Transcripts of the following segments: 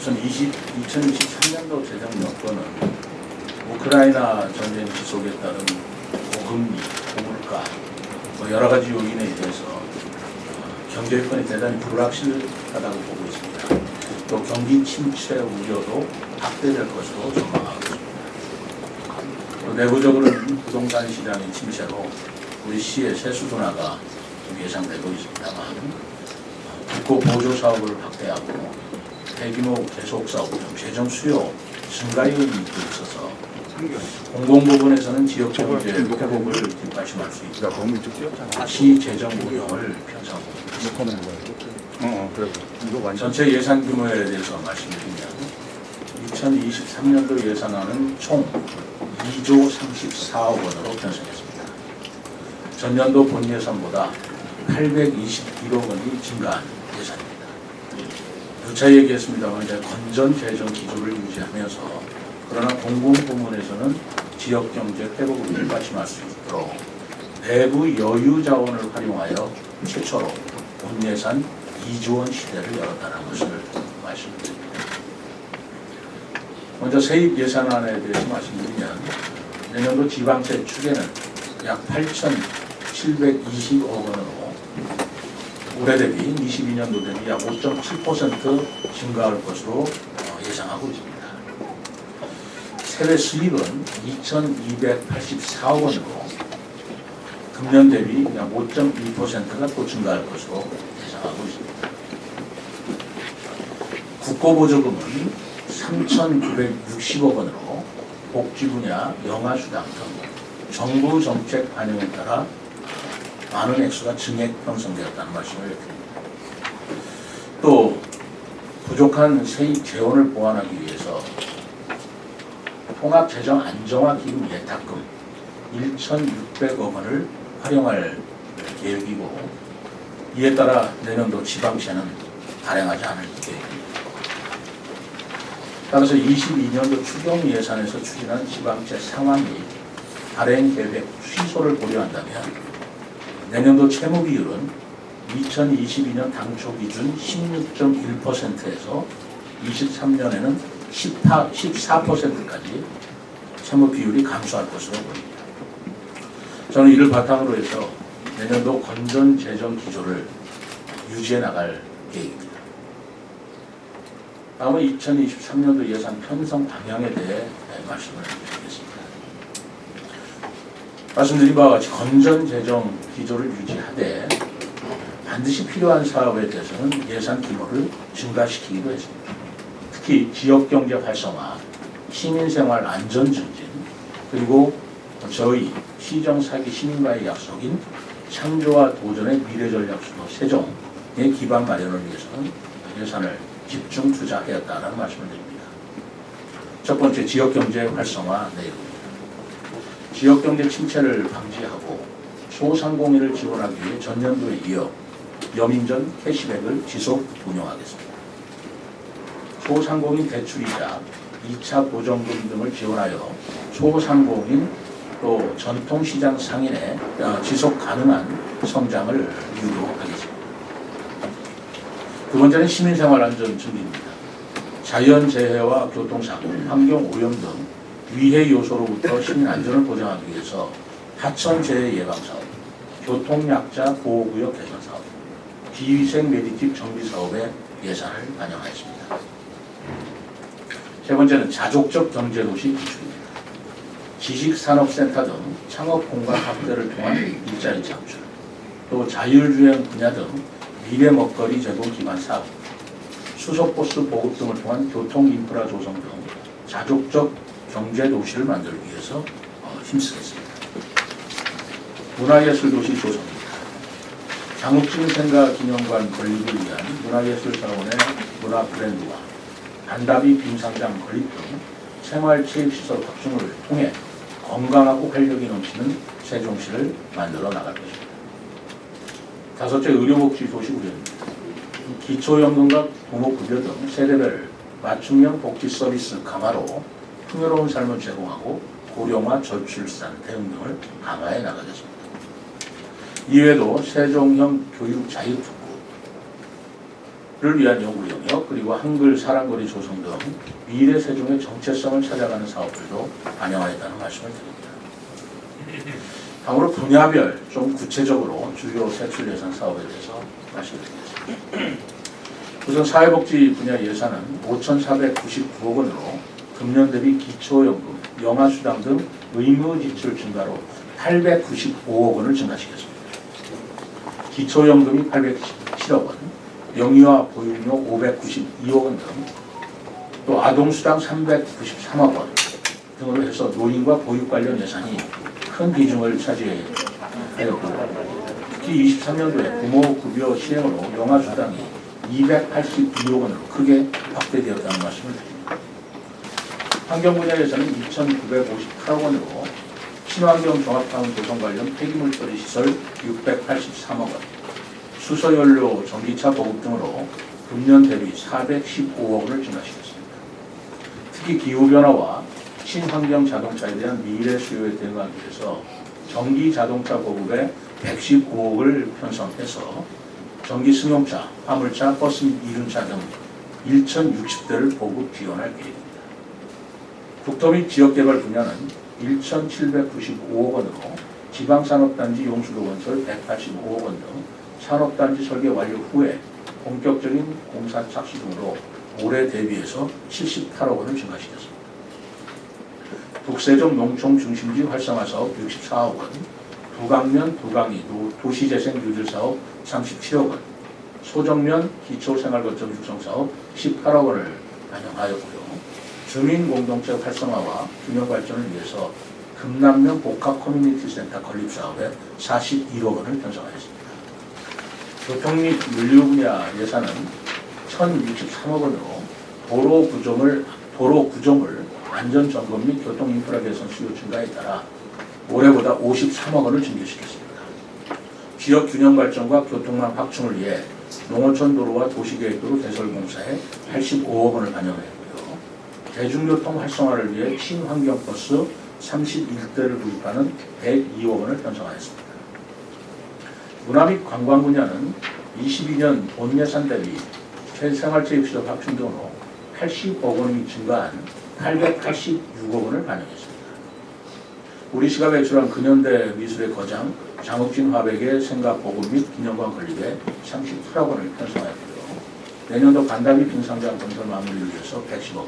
우선 2023년도 재정 여건은 우크라이나 전쟁 지속에 따른 고금리, 고물가, 여러 가지 요인에 의해서 경제 여건이 대단히 불확실하다고 보고 있습니다. 또 경기 침체 우려도 확대될 것으로 전망하고 있습니다. 또 내부적으로는 부동산 시장의 침체로 우리 시의 세수 둔화가 예상되고 있습니다만 국고 보조 사업을 확대하고 대규모 계속 사업 등 재정 수요 증가의 의미도 있어서 공공 부분에서는 지역 경제 회복을 뒷받침할 수 있고 시 재정 운영을 편성하고 있습니다. 전체 예산 규모에 대해서 말씀드리면 2023년도 예산안은 총 2조 34억 원으로 편성했습니다. 전년도 본 예산보다 821억 원이 증가한 예산입니다. 누차 얘기했습니다만 이제 건전 재정 기조를 유지하면서 그러나 공공 부문에서는 지역 경제 회복을 뒷받침할 수 있도록 내부 여유 자원을 활용하여 최초로 본 예산 2조 원 시대를 열었다는 것을 말씀드립니다. 먼저 세입 예산안에 대해서 말씀드리면 내년도 지방세 추계는 약 8,720억 원으로 올해 대비 22년도 대비 약 5.7% 증가할 것으로 예상하고 있습니다. 세외 수입은 2,284억 원으로 금년 대비 약 5.2%가 또 증가할 것으로 예상하고 있습니다. 국고보조금은 3,960억 원으로 복지 분야, 영아수당 등 정부 정책 반영에 따라 많은 액수가 증액 형성되었다는 말씀을 드립니다. 또 부족한 세입 재원을 보완하기 위해서 통합재정 안정화기금 예탁금 1,600억 원을 활용할 계획이고 이에 따라 내년도 지방세는 발행하지 않을 계획입니다. 따라서 22년도 추경 예산에서 추진한 지방세 상환 및 발행 계획 취소를 고려한다면 내년도 채무 비율은 2022년 당초 기준 16.1%에서 23년에는 14%까지 채무 비율이 감소할 것으로 보입니다. 저는 이를 바탕으로 해서 내년도 건전 재정 기조를 유지해 나갈 계획입니다. 다음은 2023년도 예산 편성 방향에 대해 말씀을 드리겠습니다. 말씀드린 바와 같이 건전 재정 기조를 유지하되 반드시 필요한 사업에 대해서는 예산 규모를 증가시키기도 했습니다. 특히 지역경제 활성화, 시민생활 안전 증진, 그리고 저희 시정사기 시민과의 약속인 창조와 도전의 미래전략수도 세종의 기반 마련을 위해서는 예산을 집중 투자하였다는 말씀을 드립니다. 첫 번째, 지역경제 활성화 내용입니다. 지역경제 침체를 방지하고 소상공인을 지원하기 위해 전년도에 이어 여민전 캐시백을 지속 운영하겠습니다. 소상공인 대출이자 2차 보전금 등을 지원하여 소상공인 또 전통시장 상인의 지속 가능한 성장을 유도하겠습니다. 두 번째는 시민생활 안전 증진입니다. 자연재해와 교통사고, 환경오염 등 위해 요소로부터 시민 안전을 보장하기 위해서 하천재해 예방사업, 교통약자 보호구역 개선사업, 비위생 메디킷 정비사업에 예산을 반영하였습니다. 세 번째는 자족적 경제도시 구축입니다. 지식산업센터 등 창업공간 확대를 통한 일자리 창출, 또 자율주행 분야 등 미래 먹거리 제공 기반 사업, 수소버스 보급 등을 통한 교통인프라 조성 등 자족적 경제도시를 만들기 위해서 힘쓰겠습니다. 문화예술도시 조성입니다. 장욱진 생가기념관 건립을 위한 문화예술사원의 문화 브랜드와 반다비 빔상장 건립 등 생활체육시설 확충을 통해 건강하고 활력이 넘치는 세종시를 만들어 나갈 것입니다. 다섯째, 의료복지 도시 구현입니다. 기초연금과 부모급여 등 세대별 맞춤형 복지 서비스 강화로 풍요로운 삶을 제공하고 고령화 저출산 대응 등을 강화해 나가겠습니다. 이외에도 세종형 교육 자유특구, 위한 연구 영역, 그리고 한글 사랑거리 조성 등 미래 세종의 정체성을 찾아가는 사업들도 반영하였다는 말씀을 드립니다. 다음으로 분야별 좀 구체적으로 주요 세출 예산 사업에 대해서 말씀드리겠습니다. 우선 사회복지 분야 예산은 5,499억 원으로 금년 대비 기초연금, 영아수당 등 의무 지출 증가로 895억 원을 증가시켰습니다. 기초연금이 817억 원, 영유아 보육료 592억 원 등, 또 아동수당 393억 원 등으로 해서 노인과 보육 관련 예산이 큰 비중을 차지하였고, 특히 23년도에 부모급여 시행으로 영아수당이 282억 원으로 크게 확대되었다는 말씀을 드립니다. 환경 분야에서는 2,958억 원으로 친환경 종합타운 조성 관련 폐기물 처리 시설 683억 원, 수소연료 전기차 보급 등으로 금년 대비 415억 원을 증가시켰습니다. 특히 기후변화와 친환경 자동차에 대한 미래 수요에 대응하기 위해서 전기 자동차 보급에 115억을 편성해서 전기 승용차, 화물차, 버스 및 이륜차 등 1,060대를 보급 지원할 계획입니다. 국토 및 지역개발 분야는 1,795억 원으로 지방산업단지 용수도 건설 185억 원 등 산업단지 설계 완료 후에 본격적인 공사 착수 등으로 올해 대비해서 78억 원을 증가시켰습니다. 북세종 농촌 중심지 활성화 사업 64억 원, 두강면 두강이 도시재생 뉴딜 사업 37억 원, 소정면 기초생활거점 육성 사업 18억 원을 반영하였고요. 주민공동체 활성화와 균형 발전을 위해서 금남면 복합 커뮤니티 센터 건립 사업에 41억 원을 편성하였습니다. 교통 및 물류 분야 예산은 1,063억 원으로 도로 구조물 안전 점검 및 교통 인프라 개선 수요 증가에 따라 올해보다 53억 원을 증가시켰습니다. 지역 균형 발전과 교통망 확충을 위해 농어촌 도로와 도시계획도로 개설 공사에 85억 원을 반영했고요. 대중교통 활성화를 위해 친환경 버스 31대를 구입하는 102억 원을 편성하였습니다. 문화 및 관광 분야는 22년 본 예산 대비 생활체육시설 확충 등으로 80억 원이 증가한 886억 원을 반영했습니다. 우리 시가 배출한 근현대 미술의 거장 장욱진 화백의 생각 보급 및 기념관 건립에 38억 원을 편성하였고요. 내년도 간담이 빙상장 건설 마무리를 위해서 110억 원,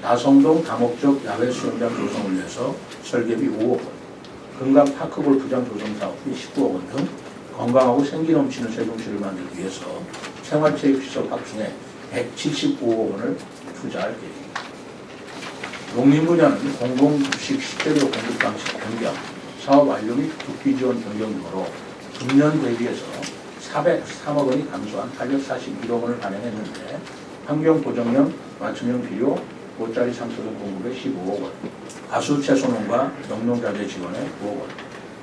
나성동 다목적 야외 수영장 조성을 위해서 설계비 5억 원, 금강 파크 골프장 조성 사업비 19억 원 등 건강하고 생기 넘치는 세종시를 만들기 위해서 생활체육시설 확충에 175억 원을 투자할 계획입니다. 농림 분야는 공공주식 식재료 공급 방식 변경, 사업 완료 및 국비 지원 변경 등으로 금년 대비해서 403억 원이 감소한 841억 원을 반영했는데, 환경보정형 맞춤형 비료, 모짜리 상소등 공급에 15억 원, 가수 채소농가 영농자재 지원에 9억 원,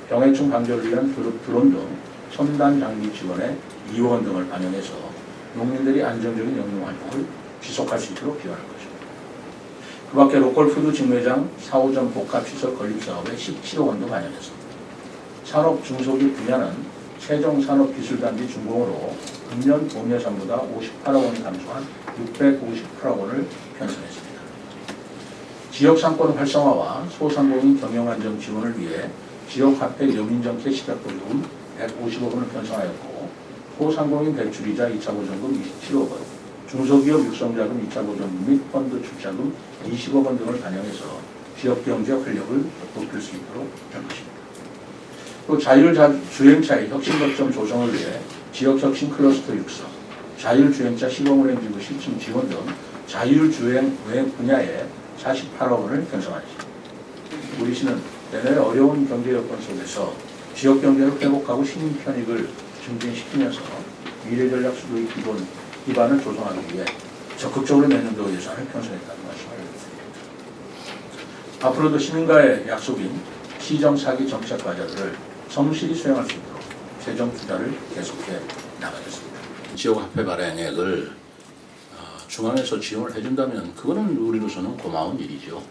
병해충 방지를 위한 드론 등 첨단 장비 지원에 2억 원 등을 반영해서 농민들이 안정적인 영농활동을 지속할 수 있도록 기여할 것입니다. 그 밖에 로컬푸드 직매장 4호점 복합시설 건립사업에 17억 원도 반영했습니다. 산업 중소기업 분야는 세종산업기술단지 준공으로 금년 본 예산보다 58억 원이 감소한 658억 원을 편성했습니다. 지역상권 활성화와 소상공인 경영안정 지원을 위해 지역화폐 여민정책 시작보조금 150억 원을 편성하였고, 소상공인 대출이자 2차 보전금 27억 원, 중소기업 육성자금 2차 보전금 및 펀드 출자금 20억 원 등을 반영해서 지역경제 활력을 높일 수 있도록 할 것입니다. 또 자율주행차의 혁신거점 조성을 위해 지역혁신 클러스터 육성, 자율주행차 시범운행지구 실증 지원 등 자율주행 분야에 48억 원을 편성하였습니다. 우리 시는 내년의 어려운 경제 여건 속에서 지역경제를 회복하고 시민 편익을 증진시키면서 미래전략 수도의 기반을 조성하기 위해 적극적으로 내년도 예산을 편성했다는 말씀을 드립니다. 앞으로도 시민과의 약속인 시정사기 정책 과제들을 성실히 수행할 수 있도록 재정 투자를 계속해 나가겠습니다. 지역화폐 발행액을 중앙에서 지원을 해준다면 그거는 우리로서는 고마운 일이죠.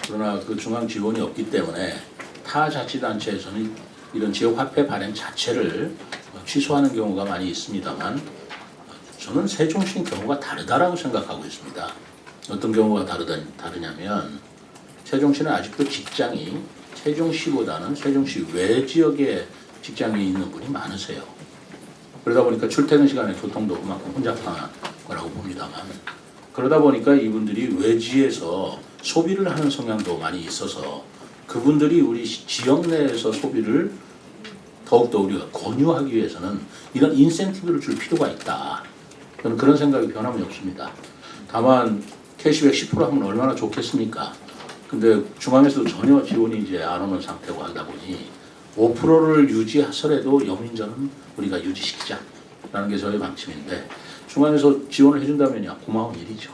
그러나 그 중앙 지원이 없기 때문에 타 자치단체에서는 이런 지역화폐 발행 자체를 취소하는 경우가 많이 있습니다만, 저는 세종시는 경우가 다르다라고 생각하고 있습니다. 어떤 경우가 다르냐면 세종시는 아직도 직장이 세종시보다는 세종시 외 지역에 직장이 있는 분이 많으세요. 그러다 보니까 출퇴근 시간에 교통도 그만큼 혼잡한 거라고 봅니다만, 그러다 보니까 이분들이 외지에서 소비를 하는 성향도 많이 있어서 그분들이 우리 지역 내에서 소비를 더욱더 우리가 권유하기 위해서는 이런 인센티브를 줄 필요가 있다. 저는 그런 생각이 변함이 없습니다. 다만 캐시백 10% 하면 얼마나 좋겠습니까? 근데 중앙에서도 전혀 지원이 이제 안 오는 상태고 하다 보니 5%를 유지하더라도 영인전은 우리가 유지시키자라는 게 저의 방침인데, 중앙에서 지원을 해준다면야 고마운 일이죠.